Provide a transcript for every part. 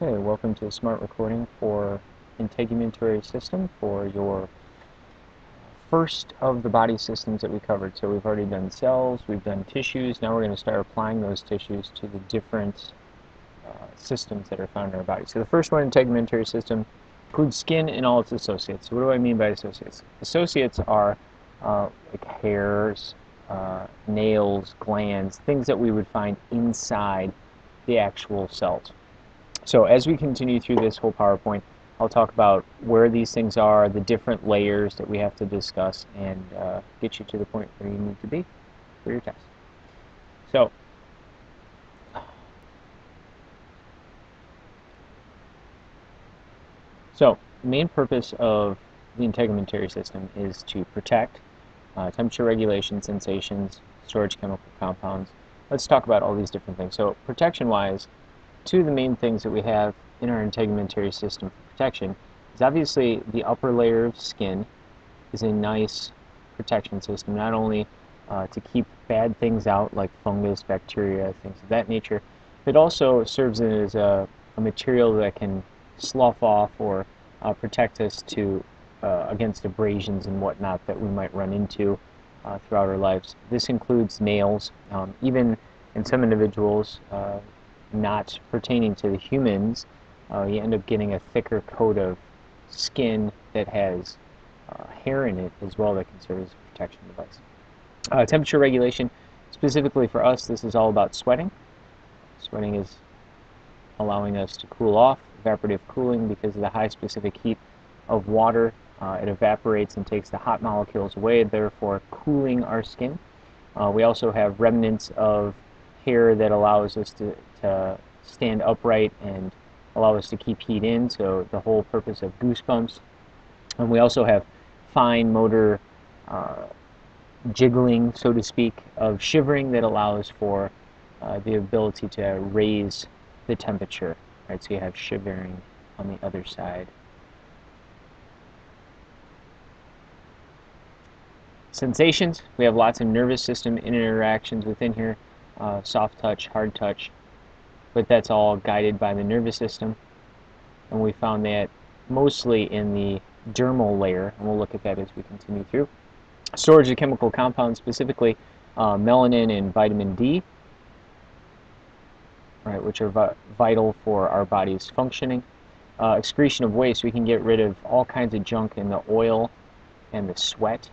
Okay, welcome to a smart recording for integumentary system for your first of the body systems that we covered. So we've already done cells, we've done tissues, now we're going to start applying those tissues to the different systems that are found in our body. So the first one, integumentary system, includes skin and all its associates. So what do I mean by associates? Associates are like hairs, nails, glands, things that we would find inside the actual cells. So as we continue through this whole PowerPoint, I'll talk about where these things are, the different layers that we have to discuss, and get you to the point where you need to be for your test. So the main purpose of the integumentary system is to protect temperature regulation, sensations, storage chemical compounds. Let's talk about all these different things. So protection-wise, two of the main things that we have in our integumentary system for protection is obviously the upper layer of skin is a nice protection system, not only to keep bad things out like fungus, bacteria, things of that nature, but also serves as a material that can slough off or protect us against abrasions and whatnot that we might run into throughout our lives. This includes nails. Even in some individuals, not pertaining to the humans, you end up getting a thicker coat of skin that has hair in it as well that can serve as a protection device. Temperature regulation, specifically for us, this is all about sweating. Sweating is allowing us to cool off, evaporative cooling, because of the high specific heat of water. It evaporates and takes the hot molecules away, therefore cooling our skin. We also have remnants of hair that allows us to stand upright and allow us to keep heat in, so the whole purpose of goosebumps. And we also have fine motor jiggling, so to speak, of shivering that allows for the ability to raise the temperature. Right, so you have shivering on the other side. Sensations, we have lots of nervous system interactions within here, soft touch, hard touch, but that's all guided by the nervous system, and we found that mostly in the dermal layer, and we'll look at that as we continue through. Storage of chemical compounds, specifically melanin and vitamin D, right, which are vital for our body's functioning. Excretion of waste, we can get rid of all kinds of junk in the oil and the sweat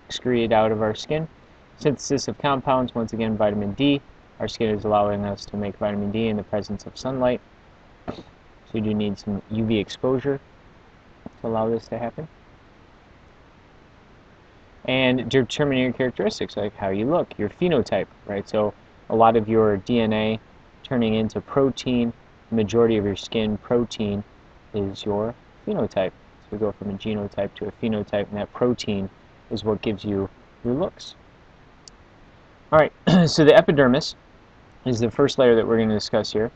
excreted out of our skin. Synthesis of compounds, once again vitamin D. Our skin is allowing us to make vitamin D in the presence of sunlight. So you do need some UV exposure to allow this to happen. And determining your characteristics, like how you look, your phenotype, right? So a lot of your DNA turning into protein, the majority of your skin protein is your phenotype. So we go from a genotype to a phenotype, and that protein is what gives you your looks. All right, so the epidermis is the first layer that we're going to discuss here.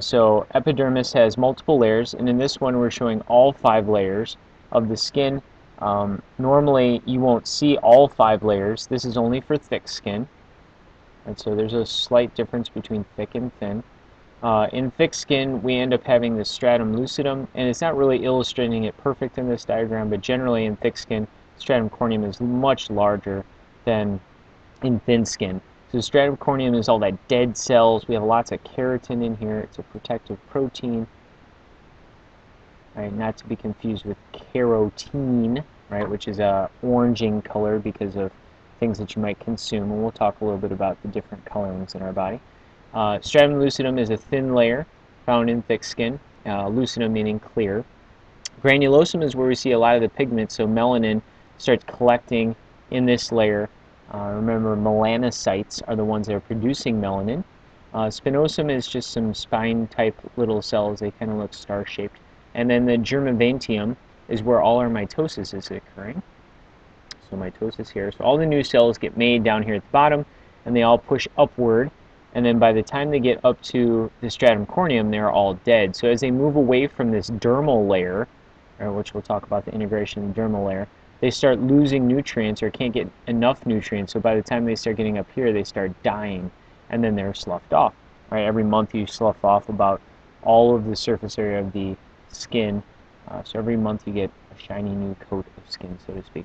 So epidermis has multiple layers, and in this one we're showing all 5 layers of the skin. Normally you won't see all 5 layers. This is only for thick skin. And so there's a slight difference between thick and thin. In thick skin we end up having the stratum lucidum, and it's not really illustrating it perfect in this diagram, but generally in thick skin stratum corneum is much larger than in thin skin. So stratum corneum is all that dead cells. We have lots of keratin in here. It's a protective protein, right? Not to be confused with carotene, right, which is a oranging color because of things that you might consume, and we'll talk a little bit about the different colorings in our body. Stratum lucidum is a thin layer found in thick skin, lucidum meaning clear. Granulosum is where we see a lot of the pigments, so melanin starts collecting in this layer. Remember, melanocytes are the ones that are producing melanin. Spinosum is just some spine-type little cells. They kind of look star-shaped. And then the germivatium is where all our mitosis is occurring. So mitosis here. So all the new cells get made down here at the bottom, and they all push upward. And then by the time they get up to the stratum corneum, they're all dead. So as they move away from this dermal layer, which we'll talk about the integration of the dermal layer, they start losing nutrients or can't get enough nutrients. So by the time they start getting up here, they start dying, and then they're sloughed off. right? Every month you slough off about all of the surface area of the skin. So every month you get a shiny new coat of skin, so to speak.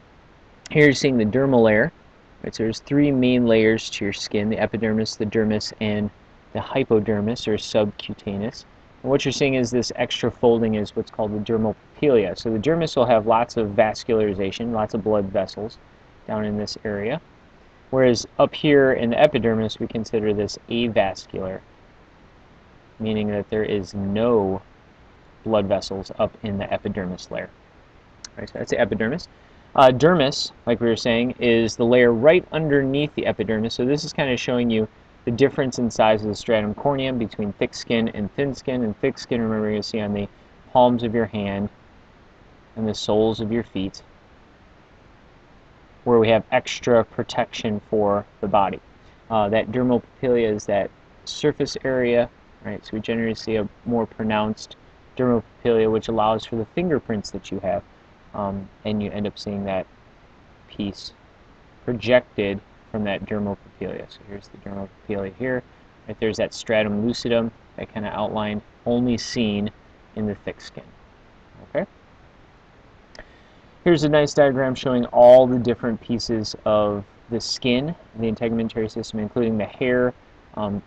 Here you're seeing the dermal layer. Right, so there's three main layers to your skin: the epidermis, the dermis, and the hypodermis, or subcutaneous. And what you're seeing is this extra folding is what's called the dermal papillae. So the dermis will have lots of vascularization, lots of blood vessels down in this area. Whereas up here in the epidermis, we consider this avascular, meaning that there is no blood vessels up in the epidermis layer. Right, so that's the epidermis. Dermis, like we were saying, is the layer right underneath the epidermis. So this is kind of showing you the difference in size of the stratum corneum between thick skin and thin skin. And thick skin, remember, you see on the palms of your hand and the soles of your feet, where we have extra protection for the body. That dermal papillae is that surface area, right? So we generally see a more pronounced dermal papillae, which allows for the fingerprints that you have. And you end up seeing that piece projected from that dermal papillae. So here's the dermal papillae here. Right, there's that stratum lucidum, that kind of outline, only seen in the thick skin. Okay. Here's a nice diagram showing all the different pieces of the skin, the integumentary system, including the hair,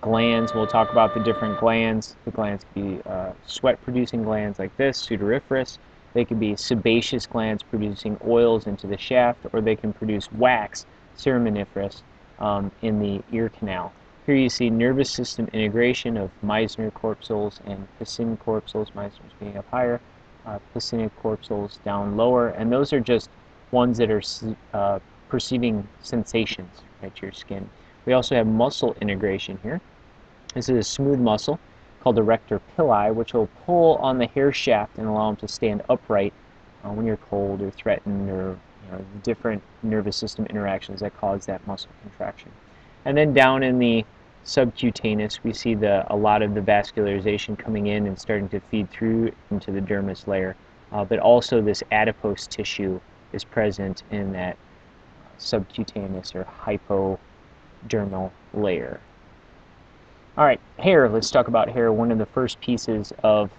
glands. We'll talk about the different glands. The glands can be sweat-producing glands like this, sudoriferous. They can be sebaceous glands producing oils into the shaft, or they can produce wax, ceramiferous, in the ear canal. Here you see nervous system integration of Meissner corpuscles and Pacini corpuscles, Meissner's being up higher, Pacini corpuscles down lower, and those are just ones that are perceiving sensations right to your skin. We also have muscle integration here. This is a smooth muscle called the rector pili, which will pull on the hair shaft and allow them to stand upright when you're cold or threatened, or different nervous system interactions that cause that muscle contraction. And then down in the subcutaneous, we see a lot of the vascularization coming in and starting to feed through into the dermis layer, but also this adipose tissue is present in that subcutaneous or hypodermal layer. All right, hair. Let's talk about hair. One of the first pieces of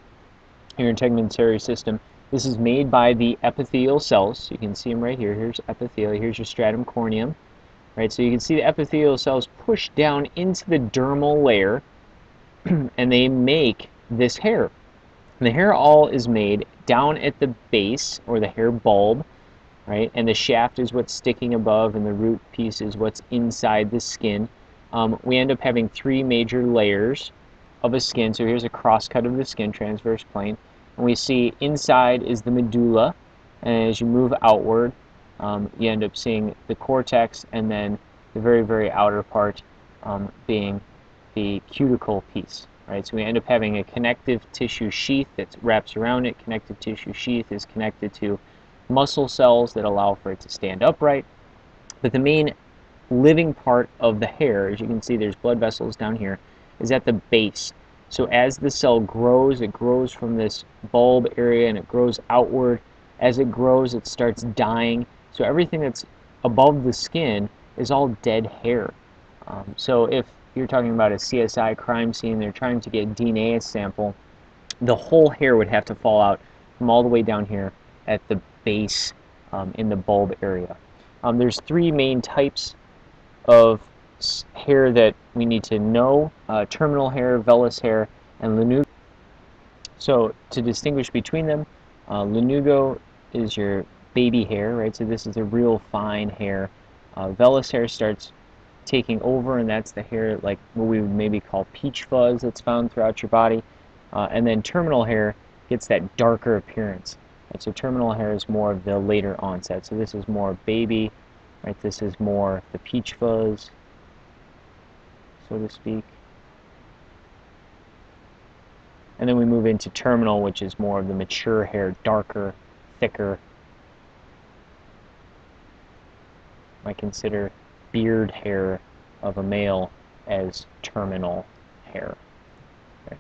your integumentary system. This is made by the epithelial cells. You can see them right here. Here's epithelium. Here's your stratum corneum. Right, so you can see the epithelial cells push down into the dermal layer, and they make this hair. And the hair all is made down at the base, or the hair bulb, right? And the shaft is what's sticking above, and the root piece is what's inside the skin. We end up having three major layers of a skin. So here's a crosscut of the skin, transverse plane. And we see inside is the medulla, and as you move outward, you end up seeing the cortex, and then the very, very outer part being the cuticle piece. Right? So we end up having a connective tissue sheath that wraps around it. Connective tissue sheath is connected to muscle cells that allow for it to stand upright. But the main living part of the hair, as you can see, there's blood vessels down here, is at the base. So as the cell grows, it grows from this bulb area and it grows outward. As it grows, it starts dying. So everything that's above the skin is all dead hair. So if you're talking about a CSI crime scene, they're trying to get a DNA sample, the whole hair would have to fall out from all the way down here at the base in the bulb area. There's three main types of hair that we need to know: terminal hair, vellus hair, and lanugo. So to distinguish between them, lanugo is your baby hair, right? So this is a real fine hair. Vellus hair starts taking over, and that's the hair like what we would maybe call peach fuzz that's found throughout your body. And then terminal hair gets that darker appearance. Right? So terminal hair is more of the later onset. So this is more baby, right? This is more the peach fuzz, so to speak. And then we move into terminal, which is more of the mature hair, darker, thicker. I consider beard hair of a male as terminal hair. Okay.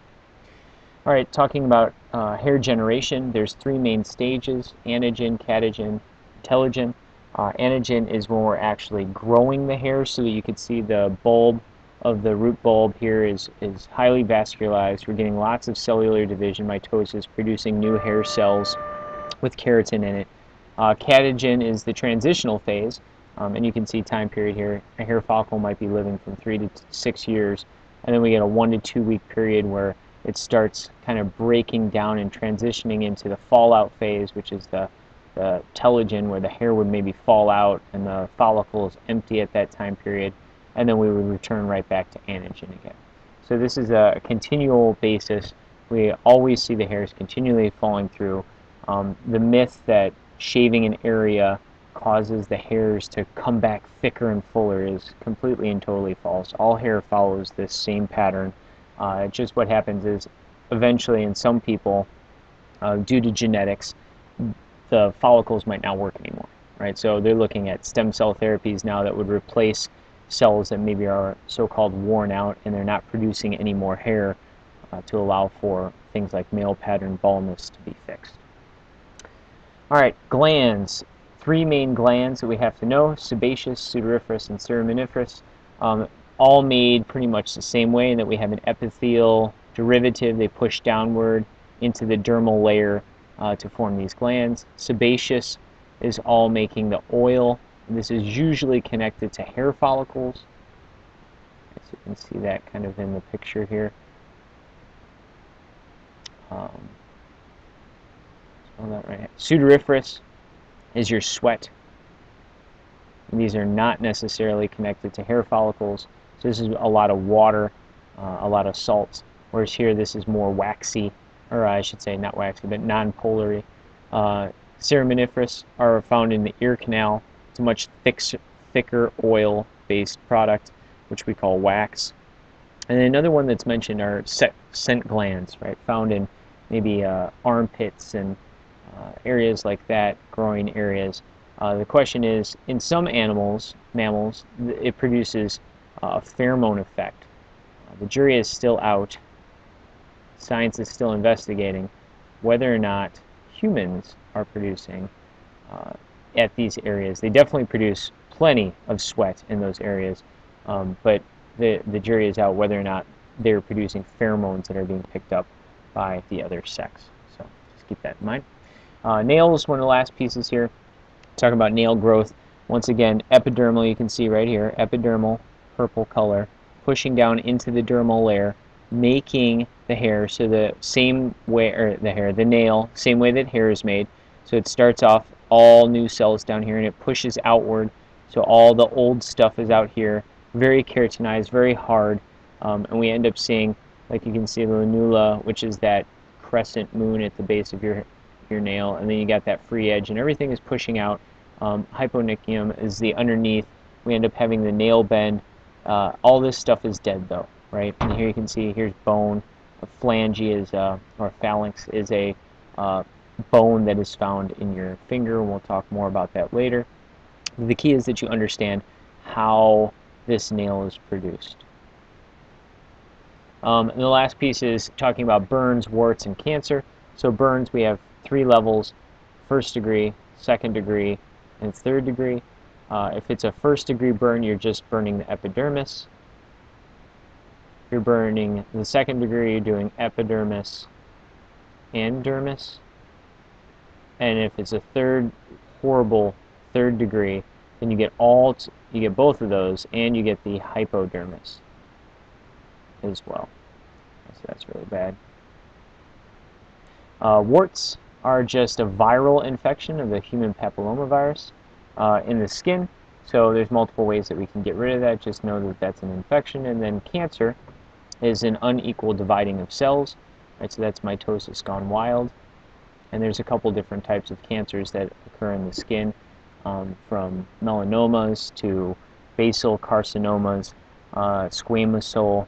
All right, talking about hair generation, there's three main stages: anagen, catagen, telogen. Anagen is when we're actually growing the hair, so that you can see the bulb of the root bulb here is highly vascularized. We're getting lots of cellular division, mitosis, producing new hair cells with keratin in it. Catagen is the transitional phase, and you can see time period here. A hair follicle might be living from 3 to 6 years, and then we get a 1 to 2 week period where it starts kind of breaking down and transitioning into the fallout phase, which is the telogen, where the hair would maybe fall out and the follicle is empty at that time period, and then we would return right back to anagen again. So this is a continual basis. We always see the hairs continually falling through. The myth that shaving an area causes the hairs to come back thicker and fuller is completely and totally false. All hair follows this same pattern. Just what happens is eventually in some people, due to genetics, the follicles might not work anymore, right? So they're looking at stem cell therapies now that would replace cells that maybe are so-called worn out and they're not producing any more hair to allow for things like male pattern baldness to be fixed. All right, glands. 3 main glands that we have to know: sebaceous, sudoriferous, and ceraminiferous. All made pretty much the same way in that we have an epithelial derivative. They push downward into the dermal layer to form these glands. Sebaceous is all making the oil. This is usually connected to hair follicles. So you can see that kind of in the picture here. Sudoriferous is your sweat. And these are not necessarily connected to hair follicles. So this is a lot of water, a lot of salts. Whereas here this is more waxy, or I should say not waxy, but non-polary. Ceraminiferous are found in the ear canal. It's a much thicker oil-based product, which we call wax. And then another one that's mentioned are scent glands, right? Found in maybe armpits and areas like that, groin areas. The question is, in some mammals, it produces a pheromone effect. The jury is still out. Science is still investigating whether or not humans are producing at these areas. They definitely produce plenty of sweat in those areas, but the jury is out whether or not they're producing pheromones that are being picked up by the other sex. So just keep that in mind. Nails, one of the last pieces here. Talking about nail growth. Once again, epidermal, you can see right here, epidermal, purple color, pushing down into the dermal layer, making the hair. So the same way, or the nail, same way that hair is made. So it starts off all new cells down here and it pushes outward. So all the old stuff is out here, very keratinized, very hard, and we end up seeing, like you can see, the lanula, which is that crescent moon at the base of your nail, and then you got that free edge, and everything is pushing out. Hyponychium is the underneath. We end up having the nail bend. All this stuff is dead though, right? And here you can see, here's bone. A phalange is, or phalanx is a bone that is found in your finger, and we'll talk more about that later. The key is that you understand how this nail is produced. And the last piece is talking about burns, warts, and cancer. So burns, we have 3 levels: first degree, second degree, and third degree. If it's a first degree burn, you're just burning the epidermis. If you're burning the second degree, you're doing epidermis and dermis. And if it's a horrible third degree, then you get both of those, and you get the hypodermis as well. So that's really bad. Warts are just a viral infection of the human papillomavirus in the skin. So there's multiple ways that we can get rid of that. Just know that that's an infection. And then cancer is an unequal dividing of cells. Right? So that's mitosis gone wild. And there's a couple different types of cancers that occur in the skin, from melanomas to basal carcinomas, squamous cell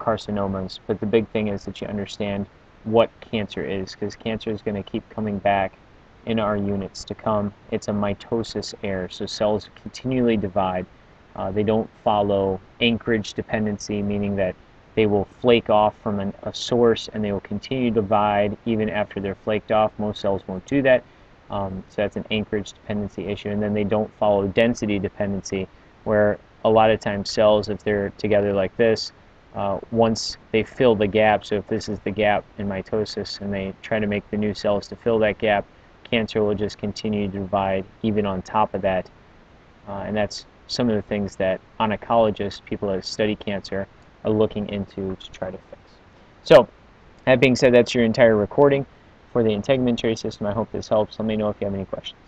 carcinomas. But the big thing is that you understand what cancer is, because cancer is going to keep coming back in our units to come. It's a mitosis error, so cells continually divide. They don't follow anchorage dependency, meaning that they will flake off from a source and they will continue to divide even after they're flaked off. Most cells won't do that, so that's an anchorage dependency issue. And then they don't follow density dependency, where a lot of times cells, if they're together like this, once they fill the gap, so if this is the gap in mitosis and they try to make the new cells to fill that gap, cancer will just continue to divide even on top of that. And that's some of the things that oncologists, people that study cancer, are looking into to try to fix. So, that being said, that's your entire recording for the integumentary system. I hope this helps. Let me know if you have any questions.